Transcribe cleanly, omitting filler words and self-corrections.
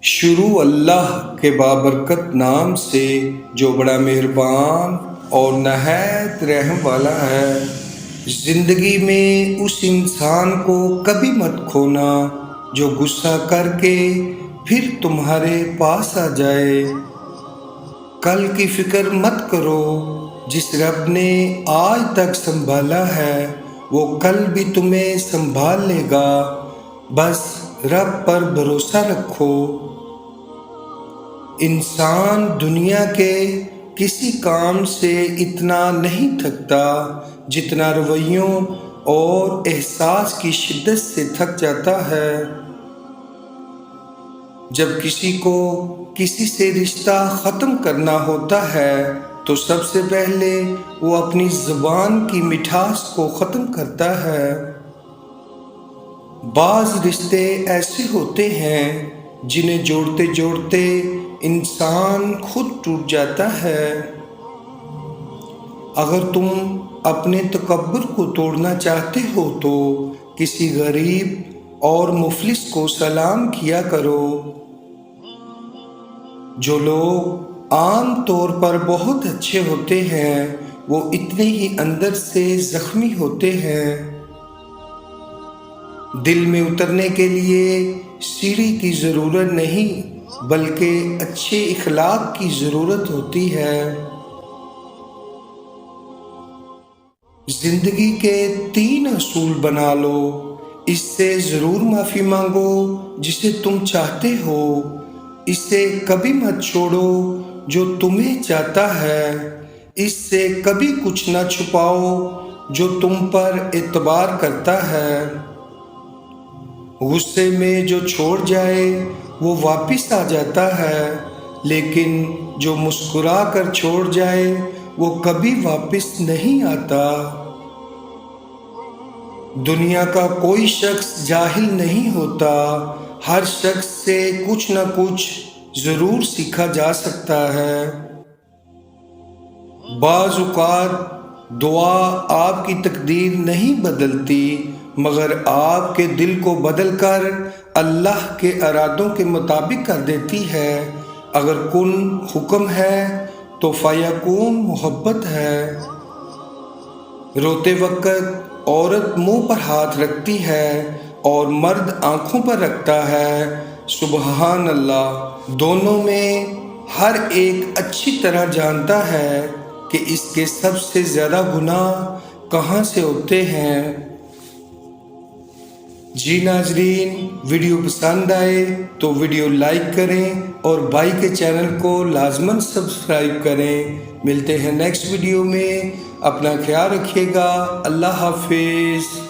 شروع اللہ کے بابرکت نام سے جو بڑا مہربان اور نہایت رحم والا ہے۔ زندگی میں اس انسان کو کبھی مت کھونا جو غصہ کر کے پھر تمہارے پاس آ جائے۔ کل کی فکر مت کرو، جس رب نے آج تک سنبھالا ہے وہ کل بھی تمہیں سنبھال لے گا، بس رب پر بھروسہ رکھو۔ انسان دنیا کے کسی کام سے اتنا نہیں تھکتا جتنا رویوں اور احساس کی شدت سے تھک جاتا ہے۔ جب کسی کو کسی سے رشتہ ختم کرنا ہوتا ہے تو سب سے پہلے وہ اپنی زبان کی مٹھاس کو ختم کرتا ہے۔ بعض رشتے ایسے ہوتے ہیں جنہیں جوڑتے جوڑتے انسان خود ٹوٹ جاتا ہے۔ اگر تم اپنے تکبر کو توڑنا چاہتے ہو تو کسی غریب اور مفلس کو سلام کیا کرو۔ جو لوگ عام طور پر بہت اچھے ہوتے ہیں وہ اتنے ہی اندر سے زخمی ہوتے ہیں۔ دل میں اترنے کے لیے سیڑھی کی ضرورت نہیں بلکہ اچھے اخلاق کی ضرورت ہوتی ہے۔ زندگی کے 3 اصول بنا لو۔ اس سے ضرور معافی مانگو جسے تم چاہتے ہو۔ اس سے کبھی مت چھوڑو جو تمہیں چاہتا ہے۔ اس سے کبھی کچھ نہ چھپاؤ جو تم پر اعتبار کرتا ہے۔ غصے میں جو چھوڑ جائے وہ واپس آ جاتا ہے، لیکن جو مسکرا کر چھوڑ جائے وہ کبھی واپس نہیں آتا۔ دنیا کا کوئی شخص جاہل نہیں ہوتا، ہر شخص سے کچھ نہ کچھ ضرور سیکھا جا سکتا ہے۔ بعض اوقات دعا آپ کی تقدیر نہیں بدلتی مگر آپ کے دل کو بدل کر اللہ کے ارادوں کے مطابق کر دیتی ہے۔ اگر کن حکم ہے تو فیکون محبت ہے۔ روتے وقت عورت منہ پر ہاتھ رکھتی ہے اور مرد آنکھوں پر رکھتا ہے۔ سبحان اللہ! دونوں میں ہر ایک اچھی طرح جانتا ہے کہ اس کے سب سے زیادہ گناہ کہاں سے ہوتے ہیں۔ جی ناظرین، ویڈیو پسند آئے تو ویڈیو لائک کریں اور بھائی کے چینل کو لازماً سبسکرائب کریں۔ ملتے ہیں نیکسٹ ویڈیو میں، اپنا خیال رکھیے گا۔ اللہ حافظ۔